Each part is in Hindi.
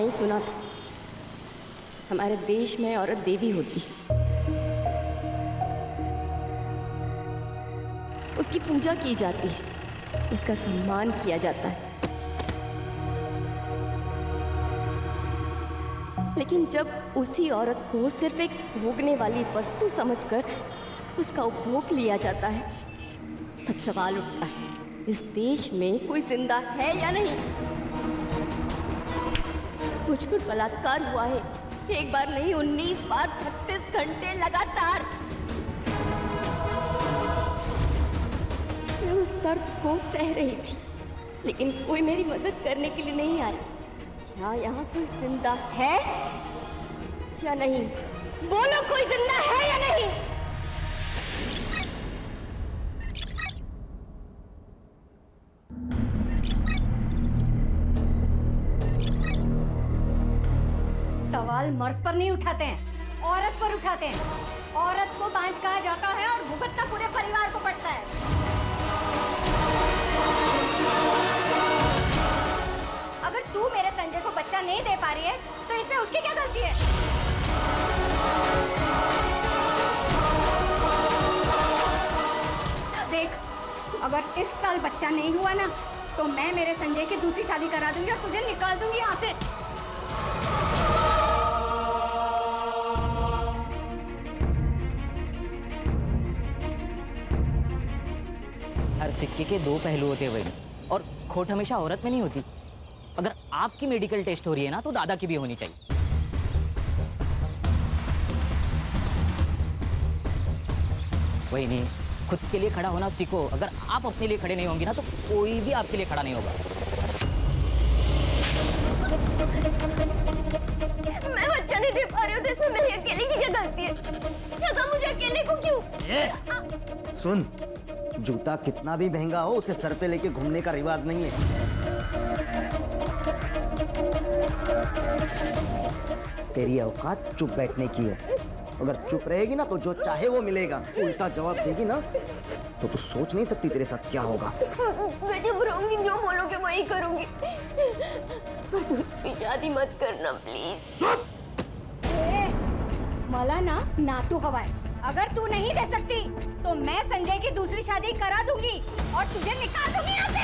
कहीं सुना था, हमारे देश में औरत देवी होती है, उसकी पूजा की जाती है, उसका सम्मान किया जाता है। लेकिन जब उसी औरत को सिर्फ एक भोगने वाली वस्तु समझकर उसका उपभोग लिया जाता है, तब सवाल उठता है, इस देश में कोई जिंदा है या नहीं? मुझ पर बलात्कार हुआ है, एक बार नहीं 19 बार, 36 घंटे लगातार। मैं उस दर्द को सह रही थी, लेकिन कोई मेरी मदद करने के लिए नहीं आया। क्या यहाँ कोई जिंदा है या नहीं? बोलो, कोई जिंदा है या नहीं? सवाल मर्द पर नहीं उठाते हैं, औरत पर उठाते हैं। औरत को बांझ कहा जाता है और भुगतना पूरे परिवार को पड़ता है। अगर तू मेरे संजय को बच्चा नहीं दे पा रही है तो इसमें उसकी क्या गलती है? देख, अगर इस साल बच्चा नहीं हुआ ना तो मैं मेरे संजय की दूसरी शादी करा दूंगी और तुझे निकाल दूंगी यहाँ से। हर सिक्के के दो पहलू होते हैं भाई, और खोट हमेशा औरत में नहीं होती। अगर आपकी मेडिकल टेस्ट हो रही है ना तो दादा की भी होनी चाहिए। वही नहीं, खुद के लिए खड़ा होना सीखो। अगर आप अपने लिए खड़े नहीं होंगे ना तो कोई भी आपके लिए खड़ा नहीं होगा। मैं बच्चा नहीं दे पा रही हूँ तो इसमें मेरी अकेले की क्या गलती है? सजा मुझे अकेले को क्यों? सुन, जूता कितना भी महंगा हो उसे सर पे लेके घूमने का रिवाज नहीं है। तेरी औकात चुप बैठने की है। अगर चुप रहेगी ना तो जो चाहे वो मिलेगा। उल्टा जवाब देगी ना तो तू सोच नहीं सकती तेरे साथ क्या होगा। मैं चुप रहूंगी, जो बोलोगे वही करूंगी, पर दूसरी शादी मत करना प्लीज। मला ना तू हवा है। अगर तू नहीं दे सकती तो मैं संजय की दूसरी शादी करा दूंगी और तुझे निकाल दूंगी यहाँ से।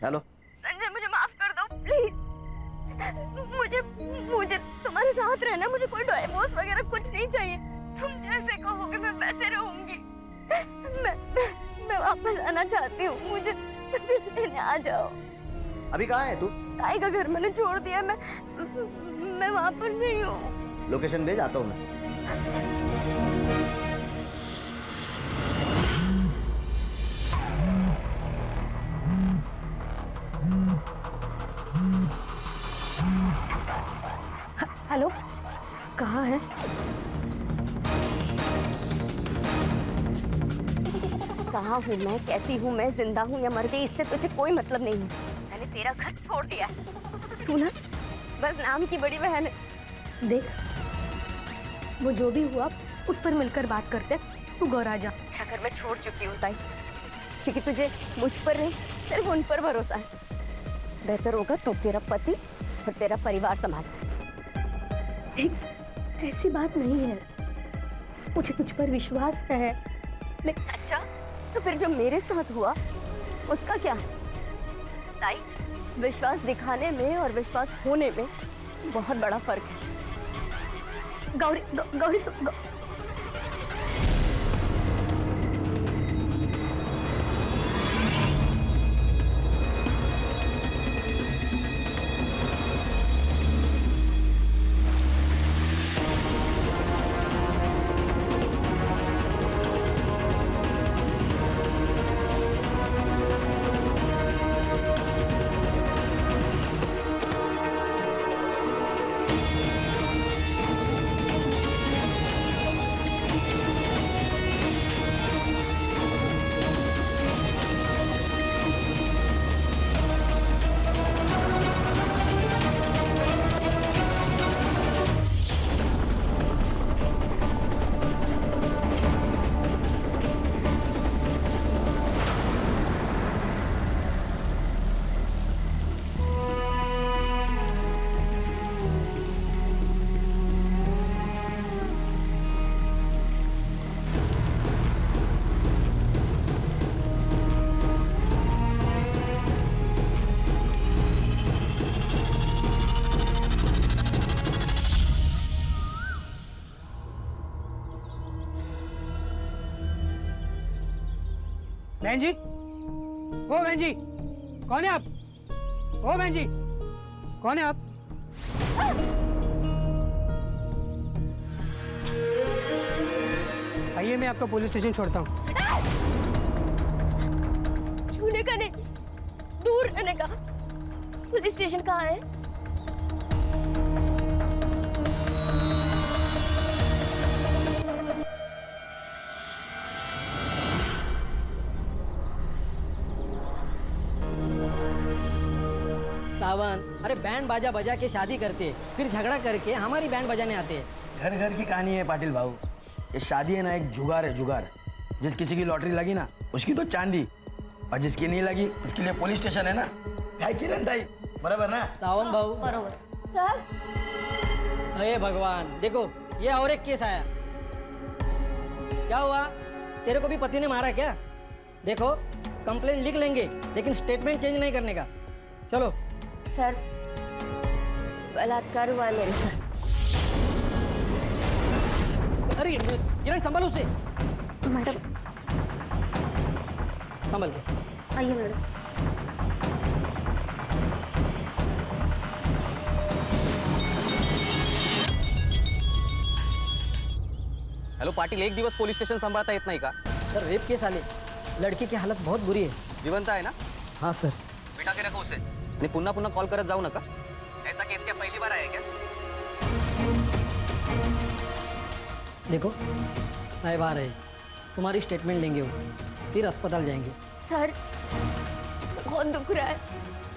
हेलो संजय, मुझे माफ कर दो प्लीज। मुझे तुम्हारे साथ रहना, मुझे कोई डाइवोर्स वगैरह कुछ नहीं चाहिए। तुम जैसे कहोगे मैं वैसे रहूंगी। मैं वापस आना चाहती हूँ, मुझे लेने आ जाओ। अभी कहाँ है तू? ताई का घर मैंने छोड़ दिया, मैं वहाँ पर नहीं हूँ। लोकेशन भेज, आता हूँ मैं। हेलो, कहाँ है? कहाँ हूँ मैं, कैसी हूँ मैं, जिंदा हूँ या मर गई, इससे तुझे कोई मतलब नहीं है। मैंने तेरा घर छोड़ दिया है। तू ना बस नाम की बड़ी बहन है। देख, वो जो भी हुआ उस पर मिलकर बात करते। तू घर आ जा। घर मैं छोड़ चुकी हूँ ताई, क्योंकि तुझे मुझ पर नहीं सिर्फ उन पर भरोसा है। बेहतर होगा तू तेरा पति और तेरा परिवार संभाल। ऐसी बात नहीं है, मुझे तुझ पर विश्वास है। अच्छा, तो फिर जो मेरे साथ हुआ उसका क्या? ताई, विश्वास दिखाने में और विश्वास होने में बहुत बड़ा फर्क है। गौरी बहन जी, ओ बहन जी, कौन है आप? ओ बहन जी, कौन है आप? आइए, मैं आपको पुलिस स्टेशन छोड़ता हूँ। छूने का नहीं, दूर रहने का। पुलिस स्टेशन कहाँ है? सावन, अरे बैंड बाजा बजा के शादी करते, फिर झगड़ा करके हमारी बैंड बजाने आते हैं। घर घर की कहानी है पाटिल भाऊ। ये शादी है ना, एक जुगार है, जुगार। जिस किसी की लॉटरी लगी ना, उसकी तो चांदी, और जिसकी नहीं लगी उसके लिए पुलिस स्टेशन है ना। काय किरण दाई, बराबर ना? सावन भाऊ, बरोबर। सर, हे भगवान, देखो ये और एक केस आया। क्या हुआ? तेरे को भी पति ने मारा क्या? देखो, कंप्लेंट लिख लेंगे, लेकिन स्टेटमेंट चेंज नहीं करने का। चलो। सर, बलात्कार हुआ है मेरे साथ। अरे किरण, संभल उसे, मैडम, संभल के। आइए मैडम। हॅलो पाटील, एक दिवस पोलीस स्टेशन सांभाळता येत नाही का? सर, रेप केस आले, लड़की की हालत बहुत बुरी है। जिवंत आहे ना? हाँ सर। बिठा के रखो उसे आणि पुन्हा पुन्हा कॉल करत जाऊ नका। ऐसा केस क्या पहली बार है क्या? देखो, साहब आ रहे, तुम्हारी स्टेटमेंट लेंगे वो, फिर अस्पताल जाएंगे। सर, बहुत दुख रहा है।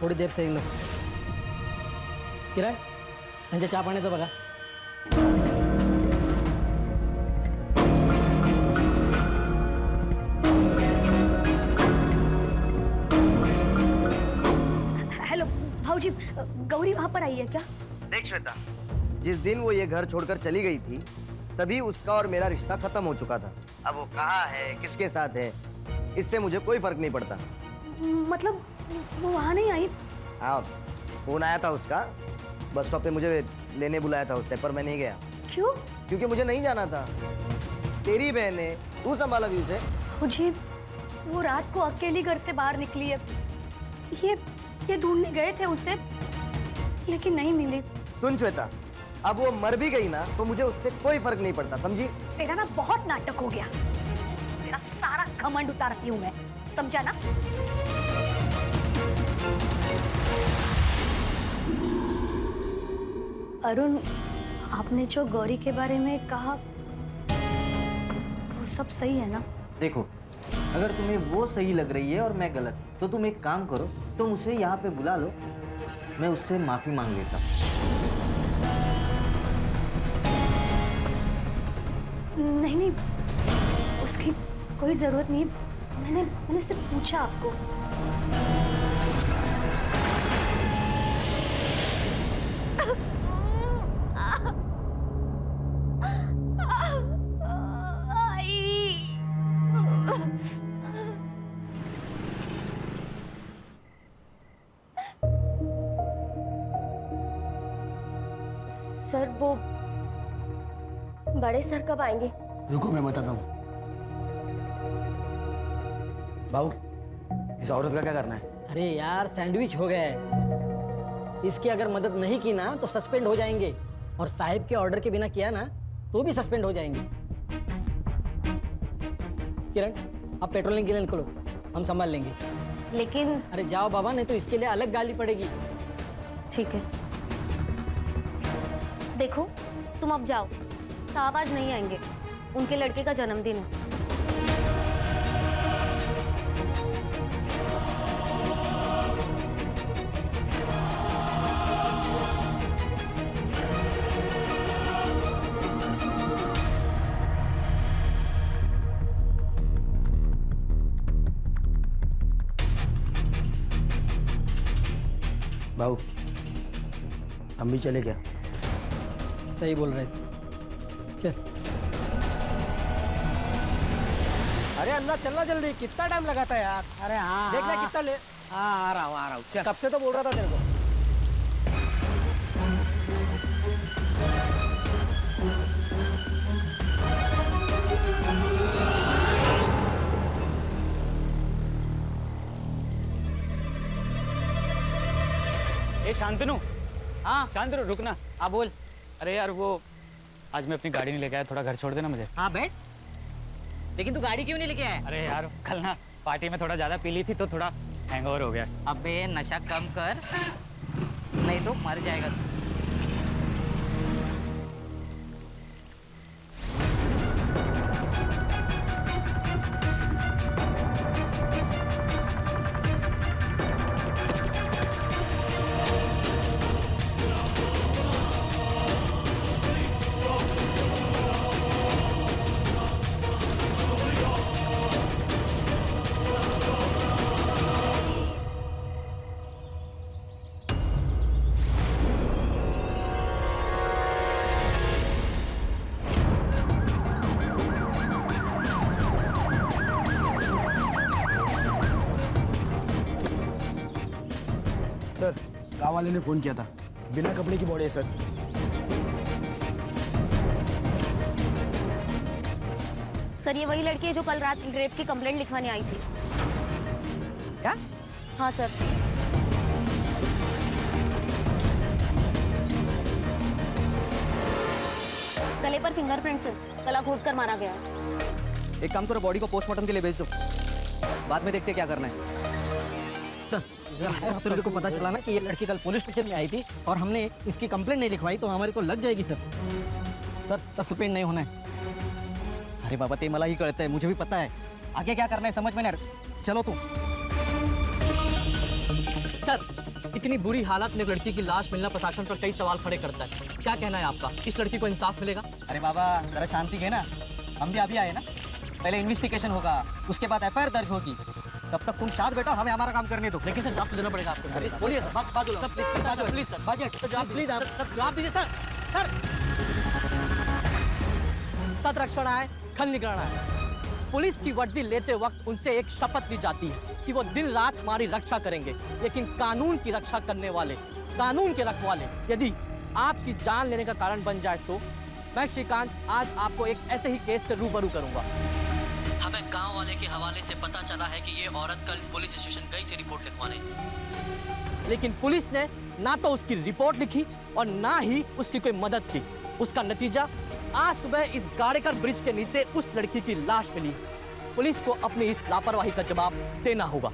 थोड़ी देर से ही लो। किरण, त्यांच्या चहा पाण्याचं बघा। हेलो भाऊजी, गौरी वहाँ पर आई है क्या? देख श्वेता, जिस दिन वो ये घर छोड़कर चली गई थी, तभी उसका और मेरा रिश्ता खत्म हो चुका था। अब वो कहाँ है, किसके साथ है, इससे मुझे कोई फर्क नहीं पड़ता। मतलब वो वहाँ नहीं आई? हाँ, फोन आया था उसका, बस स्टॉप पे मुझे लेने बुलाया था उस टाइम, पर मैं नहीं गया। क्यों? क्योंकि मुझे नहीं जाना था। तेरी बहन है, तू संभाला भी उसे। मुझे वो रात को अकेली घर से बाहर निकली है। ये ढूंढने गए थे उसे, लेकिन नहीं मिली। सुन श्वेता, अब वो मर भी गई ना तो मुझे उससे कोई फर्क नहीं पड़ता, समझी? तेरा ना बहुत नाटक हो गया। तेरा सारा घमंड उतारती हूँ मैं, समझा ना? अरुण, आपने जो गौरी के बारे में कहा, वो सब सही है ना? देखो, अगर तुम्हें वो सही लग रही है और मैं गलत, तो तुम एक काम करो, तुम उसे यहाँ पे बुला लो, मैं उससे माफी मांग लेता। नहीं नहीं, उसकी कोई जरूरत नहीं। मैंने सिर्फ पूछा आपको। सर, वो बड़े सर कब आएंगे? रुको, मैं बताता हूँ। भाऊ, इस औरत का क्या करना है? अरे यार, सैंडविच हो गया है। इसकी अगर मदद नहीं की ना तो सस्पेंड हो जाएंगे, और साहिब के ऑर्डर के बिना किया ना तो भी सस्पेंड हो जाएंगे। किरण, आप पेट्रोलिंग के लिए निकलो, हम संभाल लेंगे। लेकिन अरे जाओ बाबा, नहीं तो इसके लिए अलग गाली पड़ेगी। ठीक है। देखो, तुम अब जाओ, साहब आज नहीं आएंगे, उनके लड़के का जन्मदिन है। भाऊ, हम भी चले क्या? सही बोल रहे थे, चल। अरे अन्ना, चलना जल्दी, कितना टाइम लगाता है यार? अरे हाँ, देखना हाँ। कितना ले। हाँ, आ रहा हूँ, चल। कब से तो बोल रहा था तेरे को। ए शांतनु, हाँ शांतनु रुकना। हाँ बोल। अरे यार वो आज मैं अपनी गाड़ी नहीं लेके आया, थोड़ा घर छोड़ देना मुझे। हाँ बैठ। लेकिन तू गाड़ी क्यों नहीं लेके आया? अरे यार कल ना पार्टी में थोड़ा ज्यादा पी ली थी तो थोड़ा हैंगओवर हो गया। अबे नशा कम कर, नहीं तो मर जाएगा तू। सर गाँव वाले ने फ़ोन किया था, बिना कपड़े की बॉडी है सर। सर ये वही लड़की है जो कल रात रेप की कंप्लेंट लिखवाने आई थी। क्या? हाँ सर। गले पर फिंगरप्रिंट्स है, गला घोट कर मारा गया है। एक काम करो, बॉडी को पोस्टमार्टम के लिए भेज दो, बाद में देखते क्या करना है। सर मेरे को पता चला ना कि ये लड़की कल पुलिस स्टेशन में आई थी और हमने इसकी कंप्लेंट नहीं लिखवाई तो हमारे को लग जाएगी सर। सर सस्पेंड नहीं होना है। अरे बाबा ते मला ही कळत है, मुझे भी पता है, आगे क्या करना है समझ में नहीं आ रहा। चलो तुम। सर इतनी बुरी हालत में लड़की की लाश मिलना प्रशासन पर कई सवाल खड़े करता है, क्या कहना है आपका? इस लड़की को इंसाफ मिलेगा? अरे बाबा जरा शांति है ना, हम भी अभी आए ना, पहले इन्वेस्टिगेशन होगा, उसके बाद एफआईआर दर्ज होगी, तब तक तुम शांत बैठो, हमें हमारा काम करने दो। लेकिन सर जवाब तो देना पड़ेगा आपको। बोलिए सर, बात बाजू सर, प्लीज सर, बजट जवाब प्लीज सर, जवाब दीजिए सर। सर सत रक्षण है, खल निगराना है। पुलिस की वर्दी लेते वक्त उनसे एक शपथ ली जाती है कि वो दिन रात हमारी रक्षा करेंगे, लेकिन कानून की रक्षा करने वाले, कानून के रखवाले यदि आपकी जान लेने का कारण बन जाए तो मैं श्रीकांत आज आपको एक ऐसे ही केस से रूबरू करूंगा। हमें गांव वाले के हवाले से पता चला है कि ये औरत कल पुलिस स्टेशन गई थी रिपोर्ट लिखवाने, लेकिन पुलिस ने ना तो उसकी रिपोर्ट लिखी और ना ही उसकी कोई मदद की। उसका नतीजा आज सुबह इस गाड़ेकर ब्रिज के नीचे उस लड़की की लाश मिली। पुलिस को अपनी इस लापरवाही का जवाब देना होगा।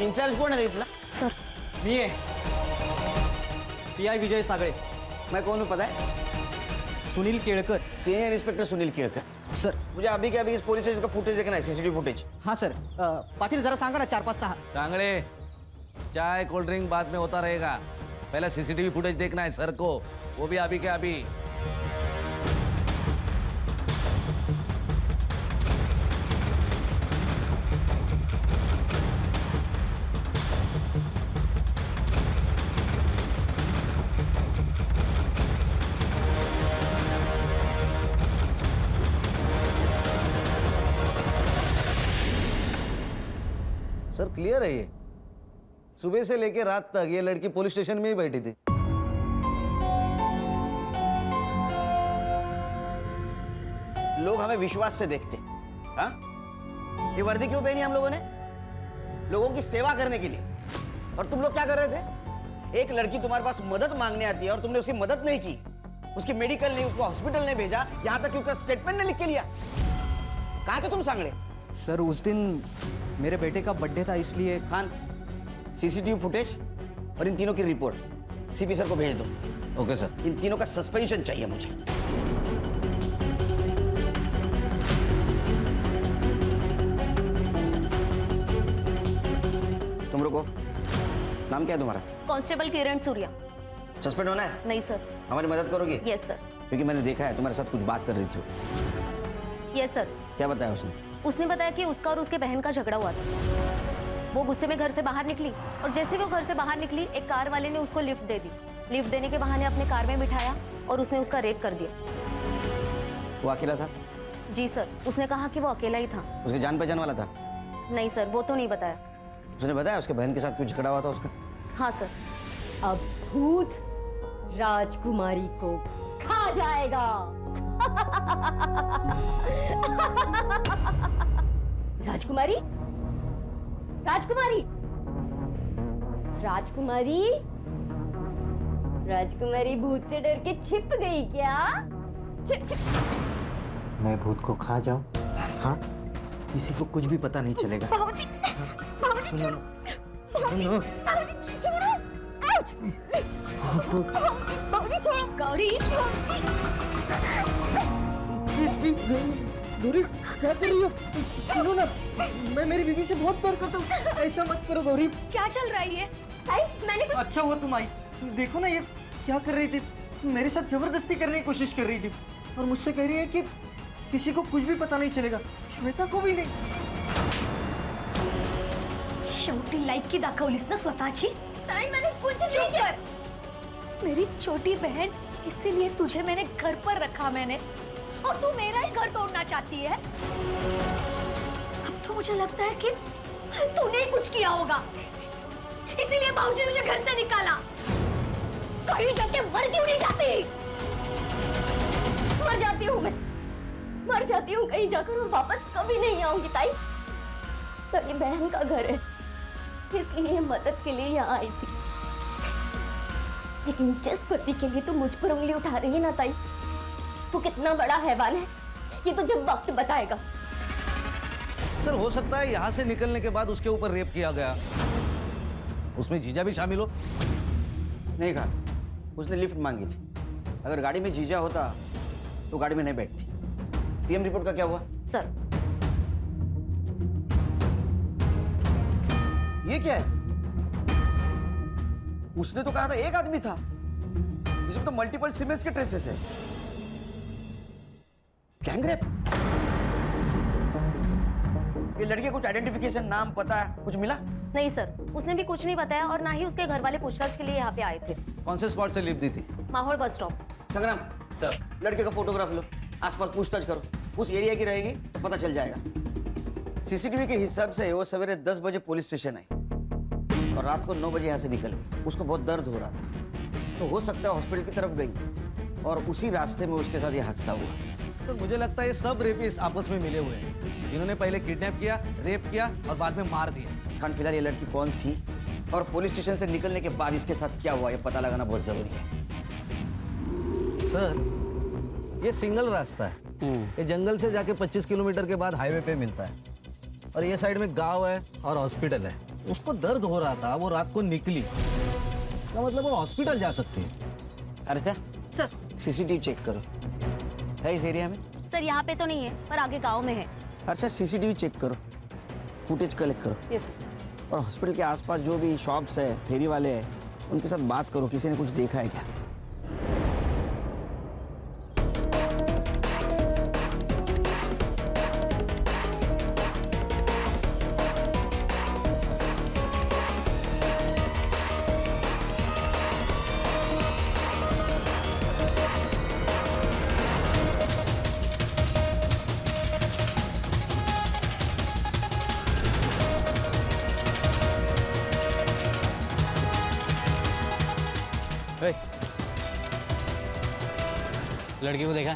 इंचार्ज कोण आहे इथला? सर मी है पीआई विजय सागळे। मैं कौन हूँ पता है? Sunil Kelkar. Senior inspector Sunil Kelkar. Sir मुझे अभी के अभी इस पुलिस स्टेशन का फुटेज देखना है, सीसीटीवी फुटेज। हाँ सर, पाटिल जरा सांगा ना 4-5-6। चांगले चाय कोल्ड ड्रिंक बाद में होता रहेगा, पहले सीसीटीवी फुटेज देखना है सर को, वो भी अभी के अभी। सर क्लियर है ये, सुबह से लेकर रात तक ये लड़की पुलिस स्टेशन में ही बैठी थी। लोग हमें विश्वास से देखते। हाँ, ये वर्दी क्यों पहनी हम लोगों ने? लोगों की सेवा करने के लिए। और तुम लोग क्या कर रहे थे? एक लड़की तुम्हारे पास मदद मांगने आती है और तुमने उसकी मदद नहीं की, उसकी मेडिकल नहीं, उसको हॉस्पिटल नहीं भेजा, यहां तक कि उसका स्टेटमेंट नहीं लिख के लिया। कहां थे तुम सांगड़े? सर उस दिन मेरे बेटे का बर्थडे था इसलिए। खान, सीसीटीवी फुटेज और इन तीनों की रिपोर्ट सीपी सर को भेज दो। Okay sir. इन तीनों का सस्पेंशन चाहिए मुझे। तुम रुको, नाम क्या है तुम्हारा? कांस्टेबल किरण सूर्या। सस्पेंड होना है? नहीं सर। हमारी मदद करोगे? Yes sir. क्योंकि मैंने देखा है तुम्हारे साथ कुछ बात कर रही थी। Yes sir. क्या बताया उसने? उसने बताया कि उसका और उसके बहन का झगड़ा हुआ था। वो गुस्से में घर से बाहर निकली और जैसे वो घर से बाहर निकली एक कार वाले ने उसको लिफ्ट दे दी। लिफ्ट देने के बहाने अपने कार में बिठाया और उसने उसका रेप कर दिया। वो अकेला था? जी सर, उसने कहा कि वो अकेला ही था। उसके जान पहचान वाला था? नहीं सर, वो तो नहीं बताया। उसने बताया उसके बहन के साथ क्यों झगड़ा हुआ था उसका? हाँ सर। अब भूत राजकुमारी को खा जाएगा। राजकुमारी, राजकुमारी, राजकुमारी, राजकुमारी भूत से डर के छिप गई क्या? छिप छिप। मैं भूत को खा जाऊं? हाँ, किसी को कुछ भी पता नहीं चलेगा। बाबूजी, बाबूजी छोड़ो, बाबूजी छोड़ो, आउट! बाबूजी छोड़ो, गौरी, गौरी क्या कर रही हो? सुनो ना, मैं मेरी बीवी से बहुत प्यार करता हूँ, ऐसा मत करो गौरी। क्या चल रहा है ये? मैंने कुछ अच्छा हुआ तुम आई। देखो ना ये क्या कर रही थी, मेरे साथ जबरदस्ती करने की कोशिश कर रही थी और मुझसे कह रही है कि किसी को कुछ भी पता नहीं चलेगा, श्वेता को भी नहीं। शेवटी लायकी दाखवलीस ना स्वतःची? नहीं, मैंने कुछ नहीं किया। मेरी छोटी बहन, इसीलिए तुझे मैंने घर पर रखा मैंने, और तू मेरा ही घर तोड़ना चाहती है। अब तो मुझे लगता है कि तूने ही कुछ किया होगा, इसीलिए बाबूजी ने मुझे घर से निकाला। कहीं जाके मर क्यों नहीं जाती? मर जाती हूँ मैं, मर जाती हूँ कहीं जाकर और वापस कभी नहीं आऊंगी ताई। तेरी बहन का घर है, इसलिए मदद के लिए यहाँ आई थी। लेकिन जिस पति के लिए तू मुझ पर उंगली उठा रही है ना ताई, वो कितना बड़ा हैवान है ये तो जब वक्त बताएगा। सर हो सकता है यहाँ से निकलने के बाद उसके ऊपर रेप किया गया, उसमें जीजा भी शामिल हो। नहीं कहा, उसने लिफ्ट मांगी थी। अगर गाड़ी में जीजा होता तो गाड़ी में नहीं बैठती। पीएम रिपोर्ट का क्या हुआ? सर, ये क्या है? उसने तो कहा था एक आदमी था, इसमें तो मल्टीपल सीमेंस के ट्रेसेस है। Gang rape? ये लड़के कुछ आइडेंटिफिकेशन, नाम, पता कुछ मिला? नहीं सर, उसने भी कुछ नहीं बताया और ना ही उसके घर वाले पूछताछ के लिए यहाँ पे आए थे। कौन से स्पॉट से लिफ्ट दी थी? माहौल बस स्टॉप। संग्राम सर, लड़के का फोटोग्राफ लो, आसपास पूछताछ करो, उस एरिया की रहेगी तो पता चल जाएगा। सीसीटीवी के हिसाब से वो सवेरे 10 बजे पुलिस स्टेशन आई और रात को 9 बजे यहाँ से निकल गई। उसको बहुत दर्द हो रहा था, तो हो सकता है हॉस्पिटल की तरफ गई और उसी रास्ते में उसके साथ ये हादसा हुआ। तो मुझे लगता है ये सब रेपिस्ट आपस में मिले हुए हैं, जिन्होंने पहले किडनैप किया, रेप किया और बाद में मार दिया। खान, फिलहाल ये लड़की कौन थी और पुलिस स्टेशन से निकलने के बाद इसके साथ क्या हुआ, ये पता लगाना बहुत जरूरी है। सर ये सिंगल रास्ता है, ये जंगल से जाके 25 किलोमीटर के बाद हाईवे पे मिलता है और ये साइड में गांव है और हॉस्पिटल है। उसको दर्द हो रहा था, वो रात को निकली, तो मतलब वो हॉस्पिटल जा सकती है। अर्चा सर, सीसीटीवी चेक करो, है इस एरिया में? सर यहाँ पे तो नहीं है, पर आगे गांव में है। अच्छा सीसीटीवी चेक करो, फुटेज कलेक्ट करो। यस। और हॉस्पिटल के आसपास जो भी शॉप्स है, फेरी वाले हैं, उनके साथ बात करो, किसी ने कुछ देखा है क्या? लड़की को देखा?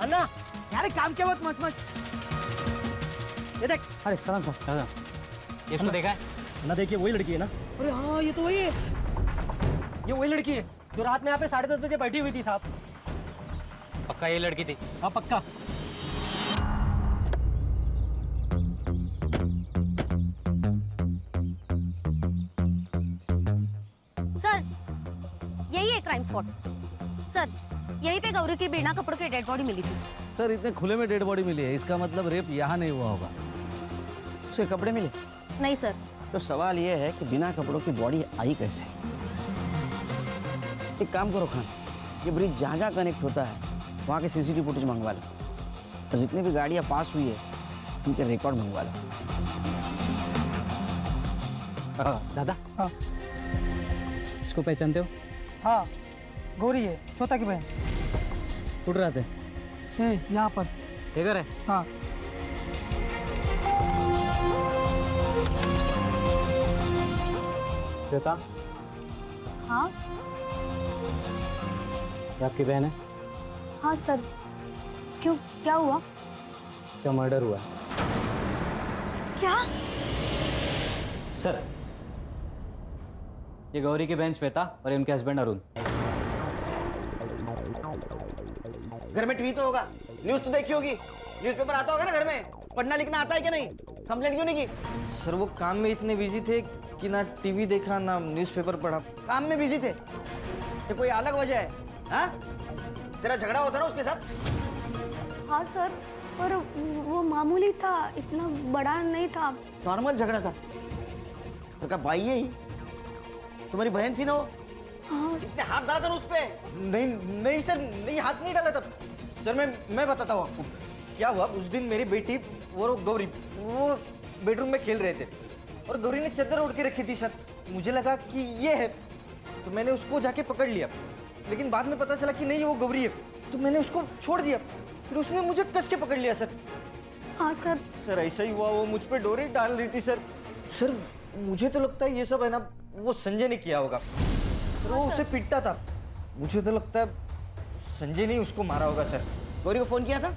अन्ना यार काम क्या बात मत मत। ये देख। अरे सलाम सर। इसको देखा है? ना देखिए वही लड़की है ना? अरे हाँ, ये तो वही है, ये वही लड़की है जो रात में यहाँ पे 10:30 बजे बैठी हुई थी साहब। पक्का ये लड़की थी? हाँ पक्का। सर, यही है क्राइम स्पॉट। सर, यहीं पे गौरी की बिना कपड़ों की डेड बॉडी मिली थी। सर इतने खुले में डेड बॉडी मिली है, इसका मतलब रेप यहाँ नहीं हुआ होगा। उसके कपड़े मिले? नहीं सर। तो सवाल ये है कि बिना कपड़ों की बॉडी आई कैसे? एक काम करो खान, ये ब्रिज जहाँ जहाँ कनेक्ट होता है वहाँ के सीसीटीवी फुटेज मंगवा लो और जितनी भी गाड़ियाँ पास हुई है उनके रिकॉर्ड मंगवा लो। दादा, हाँ इसको पहचानते हो? हाँ, गौरी है, श्वेता की बहन। उठ रहे थे। यहाँ पर। इधर है। हाँ। श्वेता, हाँ ये आपकी बहन है? हाँ सर, क्यों, क्या हुआ? क्या मर्डर हुआ है? क्या? सर, ये गौरी की बहन श्वेता और उनके हस्बैंड अरुण। घर में टीवी तो होगा, न्यूज तो देखी होगी, न्यूज़पेपर आता होगा ना घर में, पढ़ना लिखना आता है कि नहीं? कंप्लेंट क्यों नहीं की? सर वो काम में इतने बिजी थे कि ना टीवी देखा ना न्यूज़पेपर पढ़ा। काम में बिजी थे? ये कोई अलग वजह है? हाँ, तेरा झगड़ा होता ना उसके साथ? हाँ सर, पर वो मामूली था, इतना बड़ा नहीं था। नॉर्मल झगड़ा था? तो क्या भाई है ही? तुम्हारी बहन थी ना वो? हाँ। इसने हाथ डाला था ना उस पे? नहीं नहीं सर, नहीं हाथ नहीं डाला था सर। मैं बताता हूँ आपको क्या हुआ। उस दिन मेरी बेटी और गौरी वो बेडरूम में खेल रहे थे और गौरी ने चादर ओढ़ के रखी थी सर। मुझे लगा कि ये है तो मैंने उसको जाके पकड़ लिया, लेकिन बाद में पता चला कि नहीं वो गौरी है, तो मैंने उसको छोड़ दिया। फिर उसने मुझे कस के पकड़ लिया सर। हाँ सर। सर ऐसा ही हुआ, वो मुझ पे डोरी डाल रही थी सर। सर मुझे तो लगता है ये सब है ना वो संजय ने किया होगा। सर वो उसे पीटता था, मुझे तो लगता है संजय ने उसको मारा होगा सर। गौरी को फोन किया था?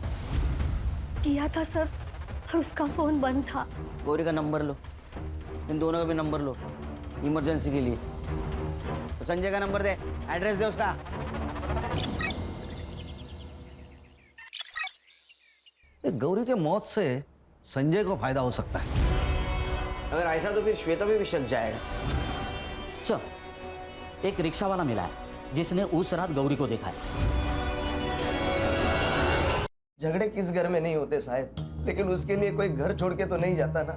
किया था सर, और उसका फोन बंद था। गौरी का नंबर लो, इन दोनों का भी नंबर लो इमरजेंसी के लिए। तो संजय का नंबर दे, एड्रेस दे उसका। गौरी के मौत से संजय को फायदा हो सकता है। अगर ऐसा तो फिर श्वेता पे भी शक जाएगा। सर, एक रिक्शा वाला मिला है जिसने उस रात गौरी को देखा है। झगड़े किस घर में नहीं होते साहब, लेकिन उसके लिए कोई घर छोड़ के तो नहीं जाता ना।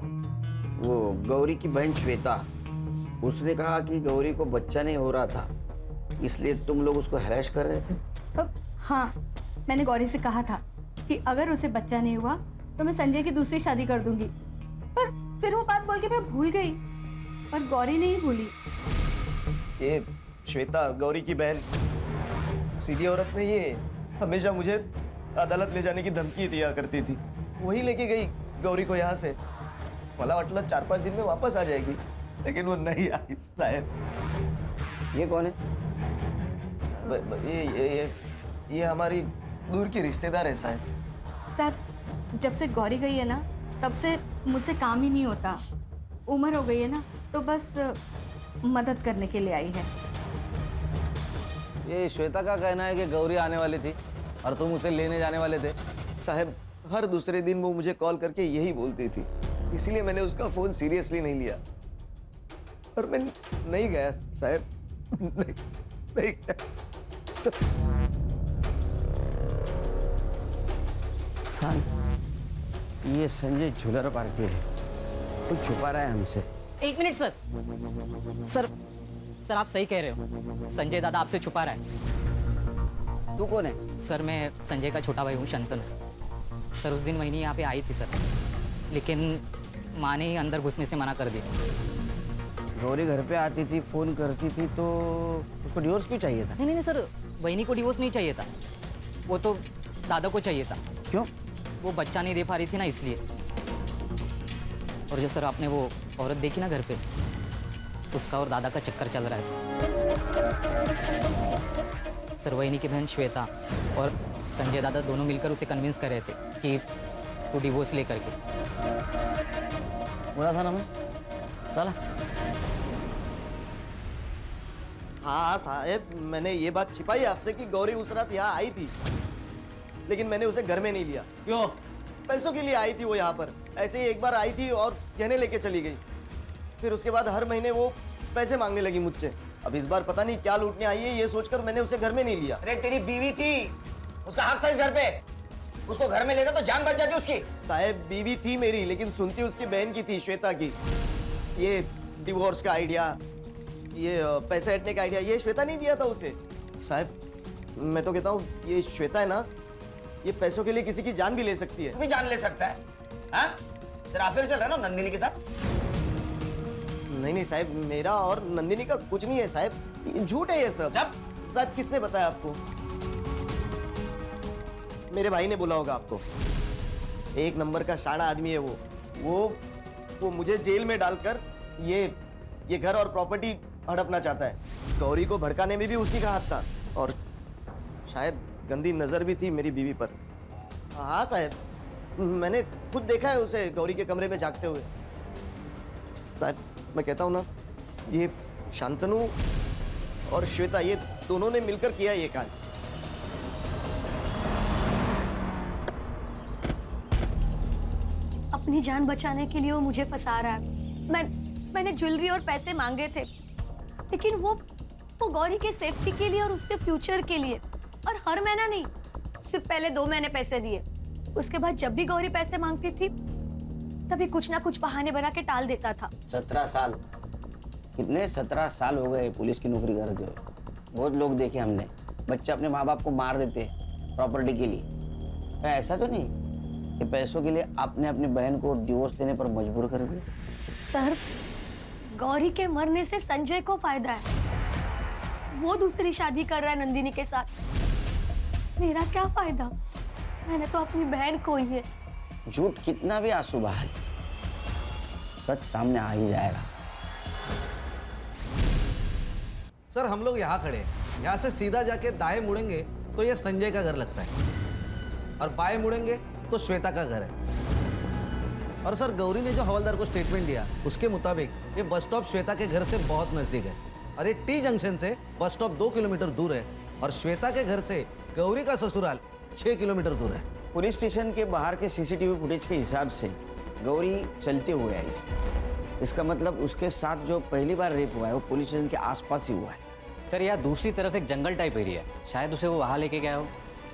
वो गौरी की बहन श्वेता, उसने कहा कि गौरी को बच्चा नहीं हो रहा था, इसलिए तुम लोग उसको हैरेस कर रहे थे। हाँ, मैंने गौरी से कहा था कि अगर उसे बच्चा नहीं हुआ तो मैं संजय की दूसरी शादी कर दूंगी, पर फिर वो बात बोल के मैं भूल गई और गौरी नहीं भूली। ये श्वेता गौरी की बहन सीधी औरत नहीं है, हमेशा मुझे अदालत ले जाने की धमकी दिया करती थी। वही लेके गई गौरी को यहाँ से, भला वाटलं 4-5 दिन में वापस आ जाएगी, लेकिन वो नहीं आई साहब। ये कौन है? ये हमारी दूर की रिश्तेदार है साहब। सर, जब से गौरी गई है ना तब से मुझसे काम ही नहीं होता। उम्र हो गई है ना तो बस मदद करने के लिए आई है। ये श्वेता का कहना है कि गौरी आने वाली थी और तुम उसे लेने जाने वाले थे। साहब हर दूसरे दिन वो मुझे कॉल करके यही बोलती थी, इसीलिए मैंने उसका फोन सीरियसली नहीं लिया और मैं नहीं गया साहब, नहीं गया। हाँ, ये संजय झूलर पार्टी है, कुछ छुपा रहा है हमसे। एक मिनट सर। सर आप सही कह रहे हो, संजय दादा आपसे छुपा रहा है। तू कौन है? सर मैं संजय का छोटा भाई हूँ, शंतनु। सर उस दिन वही यहाँ पे आई थी सर, लेकिन माँ ने ही अंदर घुसने से मना कर दिया। गौरी घर पे आती थी, फोन करती थी, तो उसको डिवोर्स क्यों चाहिए था? नहीं सर, वहीनी को डिवोर्स नहीं चाहिए था, वो तो दादा को चाहिए था। क्यों? वो बच्चा नहीं दे पा रही थी ना, इसलिए। और जो सर आपने वो औरत देखी ना घर पे, उसका और दादा का चक्कर चल रहा है सर। वहीनी की बहन श्वेता और संजय दादा दोनों मिलकर उसे कन्विंस कर रहे थे कि तू डिवोर्स ले करके। बोला था ना मैं, चला। हाँ साहब, मैंने ये बात छिपाई आपसे कि गौरी उस रात यहाँ आई थी, लेकिन मैंने उसे घर में नहीं लिया। क्यों? पैसों के लिए आई थी वो यहाँ पर, ऐसे ही एक बार आई थी और गहने लेके चली गई। फिर उसके बाद हर महीने वो पैसे मांगने लगी मुझसे। अब इस बार पता नहीं क्या लूटने आई है, ये सोचकर मैंने उसे घर में नहीं लिया। अरे तेरी बीवी थी, उसका हक था इस घर पे, उसको घर में लेता तो जान बच जाती उसकी। साहब बीवी थी मेरी, लेकिन सुनती उसकी बहन की थी, श्वेता की। ये डिवोर्स का आइडिया, ये पैसे हटने का आइडिया, ये श्वेता नहीं दिया था उसे। साहब मैं तो कहता हूँ ये श्वेता है ना, ये पैसों के लिए किसी की जान भी ले सकती है। तू भी जान ले सकता है? हाँ? तेरा अफेयर चल रहा है ना नंदिनी के साथ? नहीं साहब, मेरा और नंदिनी का कुछ नहीं है साहब, ये झूठ है ये सब। जब साहब किसने बताया आपको? मेरे भाई ने बोला होगा आपको। एक नंबर का शाना आदमी है वो मुझे जेल में डालकर ये घर और प्रॉपर्टी हड़पना चाहता है। गौरी को भड़काने में भी उसी का हाथ था और शायद गंदी नजर भी थी मेरी बीवी पर। हाँ साहब, मैंने खुद देखा है उसे गौरी के कमरे में जागते हुए। साहब मैं कहता हूँ ना, ये शांतनु और श्वेता ये दोनों ने मिलकर किया ये कांड। अपनी जान बचाने के लिए वो मुझे फंसा रहा है। मैंने ज्वेलरी और पैसे मांगे थे, लेकिन वो गौरी के सेफ्टी के लिए और उसके फ्यूचर के लिए। और हर महीना नहीं, सिर्फ पहले 2 महीने पैसे दिए। उसके बाद जब भी गौरी पैसे मांगती थी तभी कुछ ना कुछ बहाने बना के टाल देता था। 17 साल, कितने 17 साल हो गए पुलिस की नौकरी करते हुए। बहुत लोग देखे हमने, बच्चे अपने माँ बाप को मार देते हैं प्रॉपर्टी के लिए। तो ऐसा तो नहीं कि पैसों के लिए आपने अपनी बहन को डिवोर्स देने पर मजबूर कर दिया? सर, गौरी के मरने से संजय को फायदा है। वो दूसरी शादी कर रहा है नंदिनी के साथ। मेरा क्या फायदा? मैंने तो अपनी बहन खोई है। झूठ कितना भी आंसू बहा ले, सच सामने आ ही जाएगा। सर हम लोग यहाँ खड़े हैं, यहाँ से सीधा जाके दाएं मुड़ेंगे तो ये संजय का घर लगता है और बाएं मुड़ेंगे तो श्वेता का घर है। और सर गौरी ने जो हवलदार को स्टेटमेंट दिया उसके मुताबिक ये बस स्टॉप श्वेता के घर से बहुत नजदीक है और ये टी जंक्शन से बस स्टॉप 2 किलोमीटर दूर है और श्वेता के घर से गौरी का ससुराल 6 किलोमीटर दूर है। पुलिस स्टेशन के बाहर के सीसीटीवी फुटेज के हिसाब से गौरी चलते हुए आई थी। इसका मतलब उसके साथ जो पहली बार रेप हुआ है वो पुलिस स्टेशन के आसपास ही हुआ है। सर यहाँ दूसरी तरफ एक जंगल टाइप एरिया है, शायद उसे वो वहाँ लेके गया हो।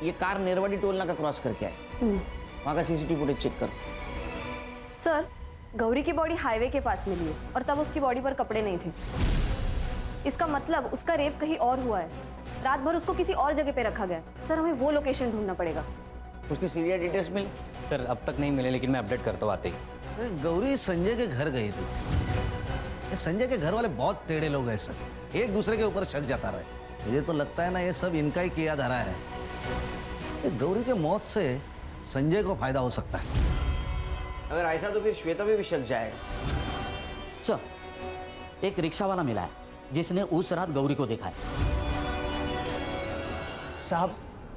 ये कार नेरवाड़ी टोल नाका क्रॉस करके आए, वहाँ का सीसीटीवी फुटेज चेक करो। सर, गौरी की बॉडी हाईवे के पास मिली है और तब उसकी बॉडी पर कपड़े नहीं थे। इसका मतलब उसका रेप कहीं और हुआ है। रात भर उसको किसी और जगह पे रखा गया है। सर हमें वो लोकेशन ढूंढना पड़ेगा। उसकी सीरियल डिटेल्स मिली? सर अब तक नहीं मिले, लेकिन मैं अपडेट करता हूँ आते ही। गौरी संजय के घर गई थी। ये संजय के घर वाले बहुत टेढ़े लोग हैं सर, एक दूसरे के ऊपर शक जाता रहे। मुझे तो लगता है ना ये सब इनका ही किया धरा है। ये गौरी के मौत से संजय को फायदा हो सकता है। अगर ऐसा तो फिर श्वेता पे भी शक जाएगा। सर, एक रिक्शा वाला मिला है जिसने उस रात गौरी को देखा है। साहब,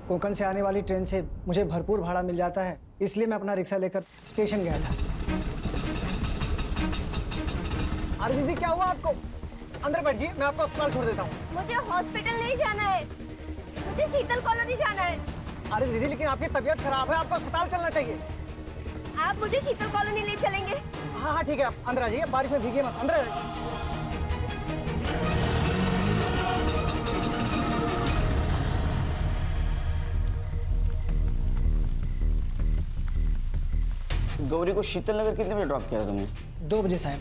कोंकण से आने वाली ट्रेन से मुझे भरपूर भाड़ा मिल जाता है, इसलिए मैं अपना रिक्शा लेकर स्टेशन गया था। अरे दीदी क्या हुआ आपको? अंदर बैठिए, मैं आपको अस्पताल छोड़ देता हूँ। मुझे हॉस्पिटल नहीं जाना है, मुझे शीतल कॉलोनी जाना है। अरे दीदी लेकिन आपकी तबीयत खराब है, आपको अस्पताल चलना चाहिए। आप मुझे शीतल कॉलोनी ले चलेंगे? हाँ हाँ ठीक है, आप अंदर आ जाइए, बारिश में भीगे मत, अंदर आ जाइए। गौरी को शीतल नगर कितने बजे ड्रॉप किया था तुमने? 2 बजे साहब।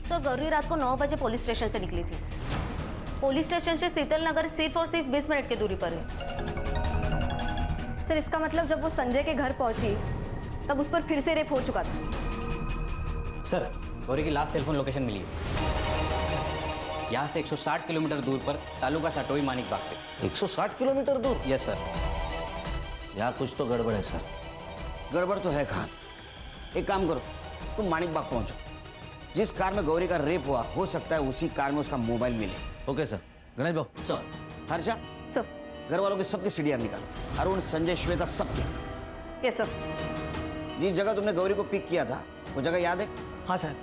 सर गौरी रात को 9 बजे पुलिस स्टेशन से निकली थी। पुलिस स्टेशन से शीतल नगर सिर्फ और सिर्फ 20 मिनट की दूरी पर है। सर इसका मतलब जब वो संजय के घर पहुंची तब उस पर फिर से रेप हो चुका था। सर गौरी की लास्ट सेलफोन लोकेशन मिली है। यहाँ से 160 किलोमीटर दूर पर तालुका सटोई मानिक बाग पे। 160 किलोमीटर दूर? Yes sir. यहाँ कुछ तो गड़बड़ है सर। गड़बड़ तो है खान। एक काम करो, तुम मानिक बाग पहुंचो। जिस कार में गौरी का रेप हुआ हो सकता है उसी कार में उसका मोबाइल मिले। Okay sir. Ganesh Babu. Sir. Harsha, sir. घर वालों के सबके सीडीआर निकालो। अरुण, संजय, श्वेता सबके। Yes sir. जिस जगह तुमने गौरी को पिक किया था वो जगह याद है? हाँ सर।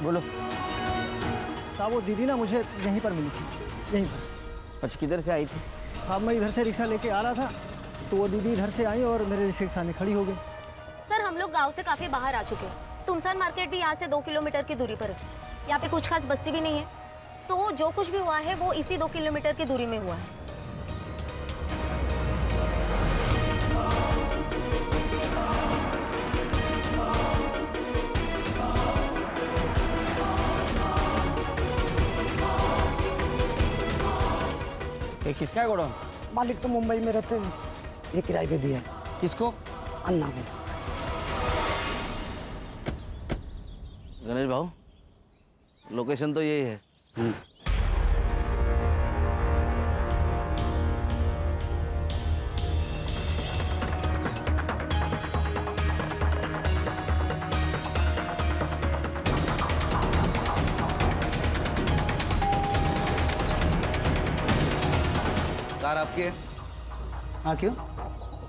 बोलो। साहब वो दीदी ना मुझे यहीं पर मिली थी, यहीं पर। अच्छा, किधर से आई थी? साहब मैं इधर से रिक्शा लेके आ रहा था तो वो दीदी इधर से आई और मेरे रिक्शे के सामने खड़ी हो गई। सर हम लोग गांव से काफी बाहर आ चुके हैं। तुमसर मार्केट भी यहाँ से 2 किलोमीटर की दूरी पर है। यहाँ पे कुछ खास बस्ती भी नहीं है, तो जो कुछ भी हुआ है वो इसी 2 किलोमीटर की दूरी में हुआ है। ये किसका है गोडाउन? मालिक तो मुंबई में रहते हैं, ये किराए पे दिया है। किसको? अन्ना को। गणेश बाबू, लोकेशन तो यही है। कार आपकी है? हाँ क्यों?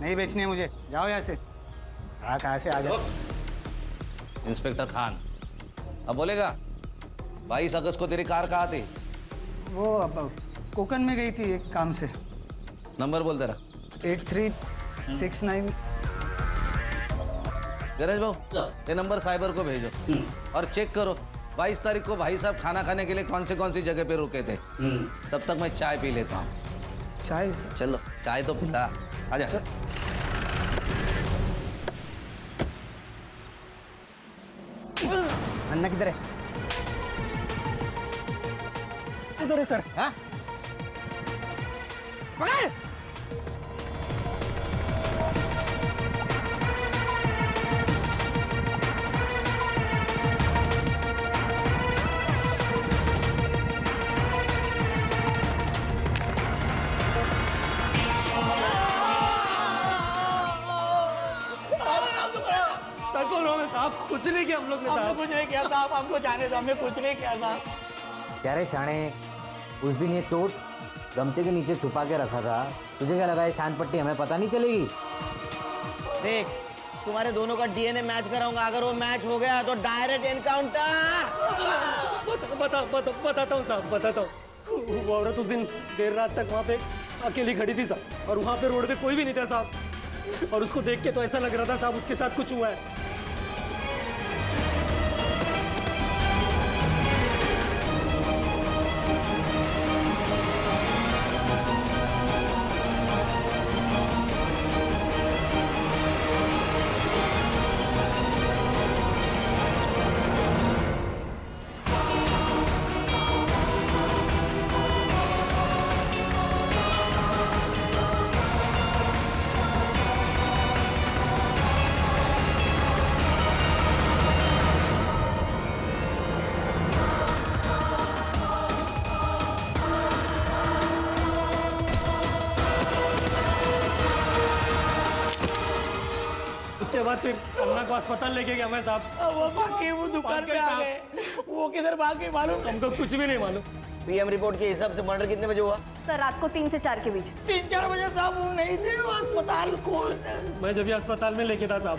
नहीं बेचनी है मुझे, जाओ यहाँ से। कहाँ से आ जाओ। इंस्पेक्टर खान, अब बोलेगा 22 अगस्त को तेरी कार कहाँ थी? वो अब कोकन में गई थी एक काम से। नंबर बोल तेरा। 8369। गणेश भाऊ, ये नंबर साइबर को भेजो और चेक करो 22 तारीख को भाई साहब खाना खाने के लिए कौन सी जगह पे रुके थे। तब तक मैं चाय पी लेता हूँ। चाय? चलो चाय तो पिला, आजा। अन्ना किधर है? किधर है सर? हाँ? पकड़! कुछ नहीं किया हम लोग ने साहब। कुछ नहीं किया साहब, हमको जाने दो, हमने कुछ नहीं किया साहब। क्या रे शाणे, उस दिन ये चोट गमछे के नीचे छुपा के रखा था, तुझे क्या लगा ये शान पट्टी हमें पता नहीं चलेगी? देख, तुम्हारे दोनों का डीएनए मैच कराऊंगा, अगर वो मैच हो गया तो डायरेक्ट एनकाउंटर। बताता हूँ साहब, बताता हूँ। वो औरत उस दिन देर रात तक वहाँ पे अकेली खड़ी थी साहब, और वहाँ पे रोड पे कोई भी नहीं था साहब, और उसको देख के तो ऐसा लग रहा था साहब उसके साथ कुछ हुआ है। उसके बाद फिर अन्ना को अस्पताल लेके गया मैं साहब। वो बाकी वो दुकान पे आ गए, वो किधर भाग गए मालूम? हमको कुछ भी नहीं मालूम। पीएम रिपोर्ट के हिसाब से मर्डर कितने बजे हुआ? सर रात को 3 से 4 के बीच। 3-4 बजे साहब वो नहीं थे, वो अस्पताल खोल। मैं जब ये अस्पताल में लेके था साहब।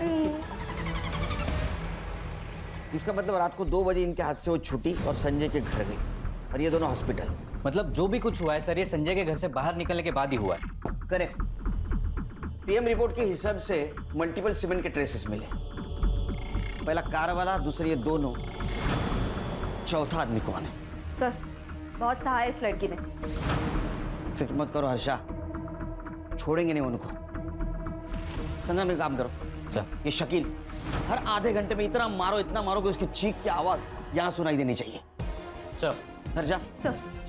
इसका मतलब रात को 2 बजे इनके हाथ से वो छुट्टी और संजय के घर गई, और ये दोनों हॉस्पिटल। मतलब जो भी कुछ हुआ है सर, ये संजय के घर से बाहर निकलने के बाद ही हुआ है। करेक्ट। पीएम रिपोर्ट के हिसाब से मल्टीपल सीमेंट के ट्रेसेस मिले। पहला कार वाला, दूसरा ये दोनों, चौथा आदमी कौन है? सर बहुत सहा है इस लड़की ने। फिक्र मत करो हर्षा, छोड़ेंगे नहीं उनको। संगम में काम करो, ये शकील हर आधे घंटे में इतना मारो कि उसकी चीख की आवाज यहाँ सुनाई देनी चाहिए। सर हर्षा,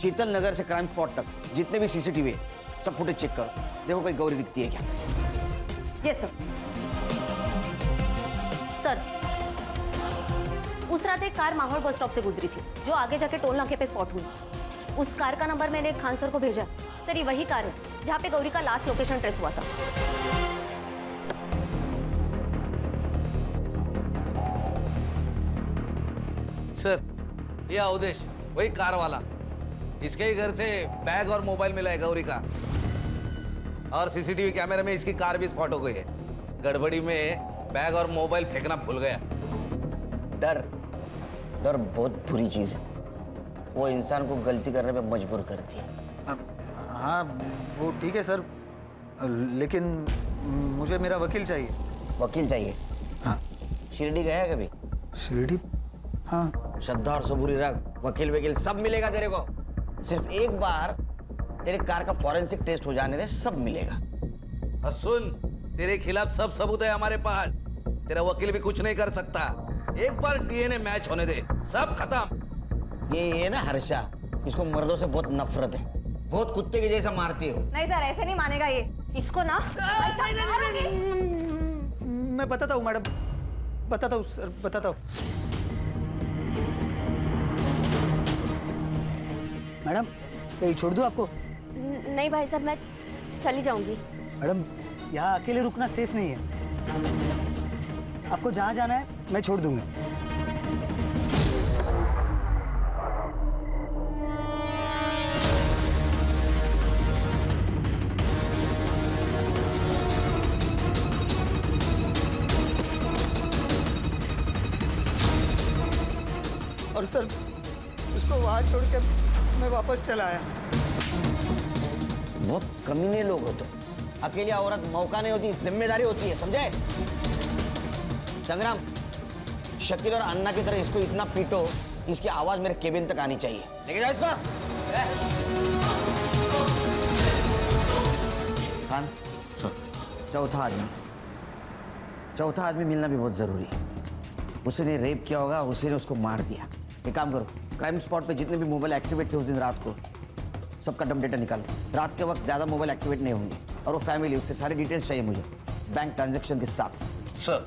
शीतल नगर से क्राइम स्पॉट तक जितने भी सीसीटीवी है सब फुटेज चेक करो, देखो कोई गौरी दिखती है क्या। Yes sir. सर उस रात एक कार माहौल बस स्टॉप से गुजरी थी, जो आगे जाके टोल नाके पे स्पॉट हुई। उस कार का नंबर मैंने खान सर को भेजा। सर ये वही कार है जहाँ पे गौरी का लास्ट लोकेशन ट्रेस हुआ था। सर ये अवधेश, वही कार वाला, इसके ही घर से बैग और मोबाइल मिला है गौरी का, और सीसीटीवी कैमरे में इसकी कार भी स्पॉट हो गई है। गड़बड़ी में बैग और मोबाइल फेंकना भूल गया। डर बहुत बुरी चीज है, वो इंसान को गलती करने पे मजबूर करती है। हाँ वो ठीक है सर, लेकिन मुझे मेरा वकील चाहिए। वकील चाहिए? हाँ। शिरडी गया है कभी? शिरडी? हाँ। श्रद्धा और सबूरी रख, वकील सब मिलेगा तेरे को। सिर्फ एक बार तेरे कार का फॉरेंसिक टेस्ट हो जाने दे, सब मिलेगा। और सुन, तेरे खिलाफ सब सबूत है हमारे पास, तेरा वकील भी कुछ नहीं कर सकता। एक बार डीएनए मैच होने दे, सब खत्म। ये ना हर्षा, इसको मर्दों से बहुत नफरत है, बहुत कुत्ते के जैसा मारती हो। नहीं सर ऐसे नहीं मानेगा ये, इसको ना मैं बताता हूँ मैडम, बताता हूँ सर, बताता हूँ। मैडम कहीं छोड़ दूँ आपको? नहीं भाई साहब, मैं चली जाऊंगी। मैडम यहाँ अकेले रुकना सेफ नहीं है। आपको जहाँ जाना है मैं छोड़ दूंगा। और सर उसको वहां छोड़कर मैं वापस चला आया। बहुत कमीने लोग हो तुम। अकेली औरत मौका नहीं होती, जिम्मेदारी होती है, समझे? संग्राम, शकील और अन्ना की तरह इसको इतना पीटो, इसकी आवाज मेरे केबिन तक आनी चाहिए। लेके जाओ इसको। खान, चौथा आदमी मिलना भी बहुत जरूरी है। उसने रेप किया होगा, उसी ने उसको मार दिया। एक काम करो, क्राइम स्पॉट पे जितने भी मोबाइल एक्टिवेट थे उस दिन रात को, सबका डम डेटा निकालो। रात के वक्त ज्यादा मोबाइल एक्टिवेट नहीं होंगे। और वो फैमिली, उसके सारे डिटेल्स चाहिए मुझे, बैंक ट्रांजैक्शन के साथ। सर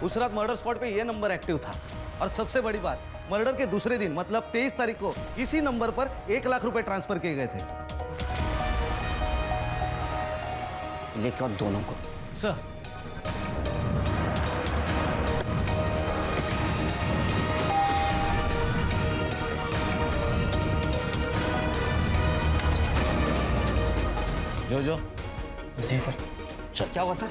उस रात मर्डर स्पॉट पे ये नंबर एक्टिव था। और सबसे बड़ी बात, मर्डर के दूसरे दिन मतलब 23 तारीख को इसी नंबर पर 1 लाख रुपए ट्रांसफर किए गए थे। लेके आओ दोनों को। सर जो जी सर। क्या हुआ सर?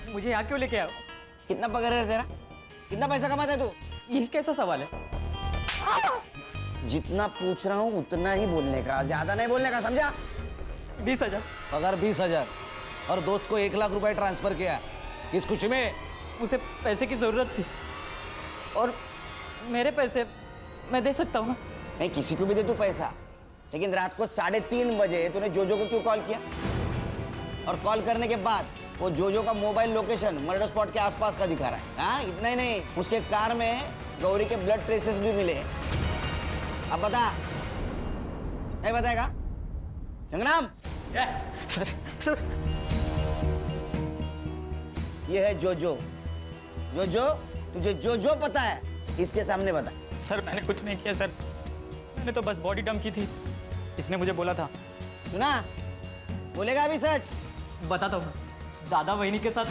मुझे यहाँ क्यों लेके आओ? कितना पगार है तेरा? कितना पैसा कमाता है तू? ये कैसा सवाल है? जितना पूछ रहा हूँ उतना ही बोलने का, ज्यादा नहीं बोलने का, समझा? 20,000। पगार 20,000 और दोस्त को 1 लाख रुपए ट्रांसफर किया। किस खुशी में? उसे पैसे की जरूरत थी और मेरे पैसे मैं दे सकता हूँ ना। नहीं, किसी को भी दे तू पैसा, लेकिन रात को 3:30 बजे तूने जोजो को क्यों कॉल किया? और कॉल करने के बाद वो जोजो का मोबाइल लोकेशन मर्डर स्पॉट के आसपास का दिखा रहा है। हाँ, इतना ही नहीं, उसके कार में गौरी के ब्लड ट्रेसेस भी मिले। अब बता, नहीं बताएगा? संग्राम, ये है जोजो। जोजो, तुझे जोजो पता है? इसके सामने बता। सर मैंने कुछ नहीं किया सर, मैंने तो बस बॉडी डंप की थी, इसने मुझे बोला था। सुना? बोलेगा अभी सच? बताता हूँ, दादा वहिनी के साथ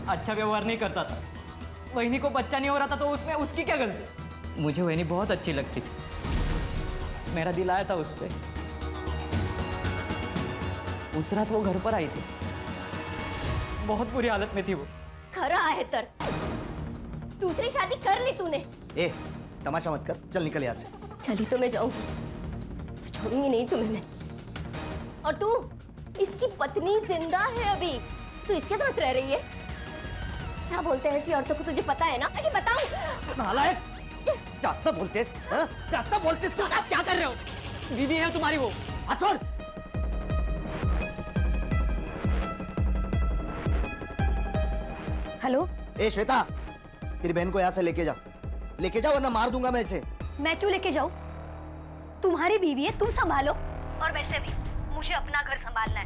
अच्छा व्यवहार नहीं करता था। वहिनी को बच्चा नहीं हो रहा था तो उसमें उसकी क्या गलती? मुझे वहिनी बहुत अच्छी लगती थी, मेरा दिल आया था उस पर। उस रात वो घर पर आई थी, बहुत बुरी हालत में थी वो। खरा है तर, दूसरी शादी कर ली तूने। ए, तमाशा मत कर, चल निकल यहाँ से। चली तो मैं जाऊंगी, छोड़ूंगी नहीं तुम्हें मैं। और तू, इसकी पत्नी जिंदा है अभी, तू इसके साथ रह रही है? क्या बोलते हैं ऐसी औरतों को, तुझे पता है ना? अरे बताऊं? नालायक, जास्त बोलतेस, हाँ? जास्त बोलतेस तू। आप क्या कर रहे हो? बीवी है तुम्हारी वो। हाथ छोड़। हेलो। ए श्वेता, तेरी बहन को यहाँ से लेके जा वरना मार दूंगा मैं इसे। मैं क्यों लेके जाऊं? तुम्हारी बीवी है, तुम संभालो। और वैसे भी मुझे अपना घर संभालना है,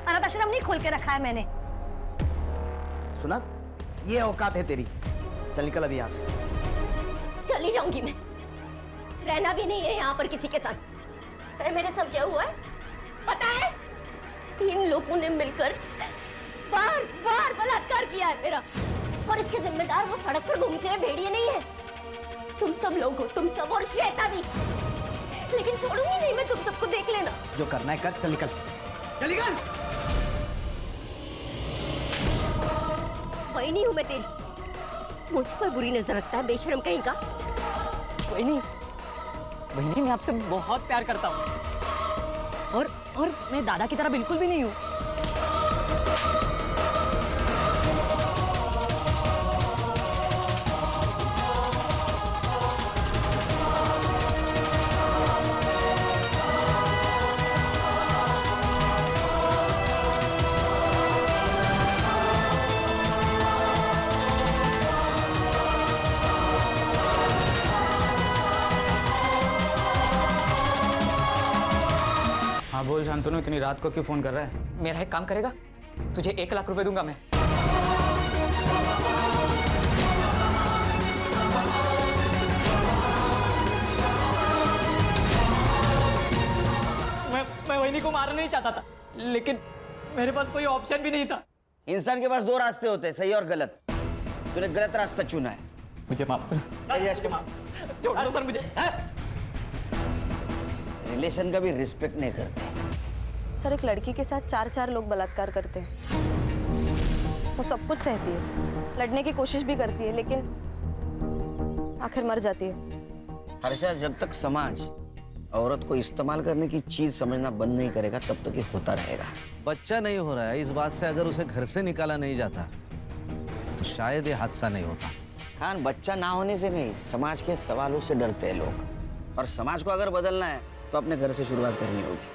अनाथ आश्रम नहीं खोल के रखा है मैंने। सुना, ये औकात है तेरी। चल निकल अभी यहाँ से। चली जाऊंगी मैं, रहना भी नहीं है यहाँ पर किसी के साथ। तो मेरे साथ क्या हुआ है पता है? 3 लोगों ने मिलकर बार बार बलात्कार किया है मेरा, और इसके जिम्मेदार वो सड़क पर घूमते हुए भेड़िए नहीं है, तुम सब लोग हो, तुम सब, और श्वेता भी। लेकिन छोड़ूंगी नहीं मैं तुम सबको, देख लेना। जो करना है कर, चल निकल, चल निकल। वही नहीं हूं मैं तेरी, मुझ पर बुरी नजर रखता है बेशरम कहीं का। वहिनी, वहिनी मैं आपसे बहुत प्यार करता हूँ, और मैं दादा की तरह बिल्कुल भी नहीं हूँ। बोल शांतनु, इतनी रात को क्यों फोन कर रहा है? मेरा एक काम करेगा, तुझे 1 लाख रुपए दूंगा मैं। मैं वहीनी को मारना नहीं चाहता था, लेकिन मेरे पास कोई ऑप्शन भी नहीं था। इंसान के पास 2 रास्ते होते हैं, सही और गलत। तूने गलत रास्ता चुना है। मुझे माफ कर। छोड़ दो सर मुझे। रिलेशन का भी रिस्पेक्ट नहीं करते। सर, एक लड़की के साथ 4 लोग बलात्कार करते हैं। वो सब कुछ सहती है, लड़ने की कोशिश भी करती है, लेकिन आखिर मर जाती है। हर्षा, जब तक समाज औरत को इस्तेमाल करने की चीज समझना बंद नहीं करेगा तब तक ये होता रहेगा। बच्चा नहीं हो रहा है, इस बात से अगर उसे घर से निकाला नहीं जाता तो शायद ये हादसा नहीं होता। खान, बच्चा ना होने से नहीं, समाज के सवालों से डरते हैं लोग। और समाज को अगर बदलना है तो अपने घर से शुरुआत करनी होगी।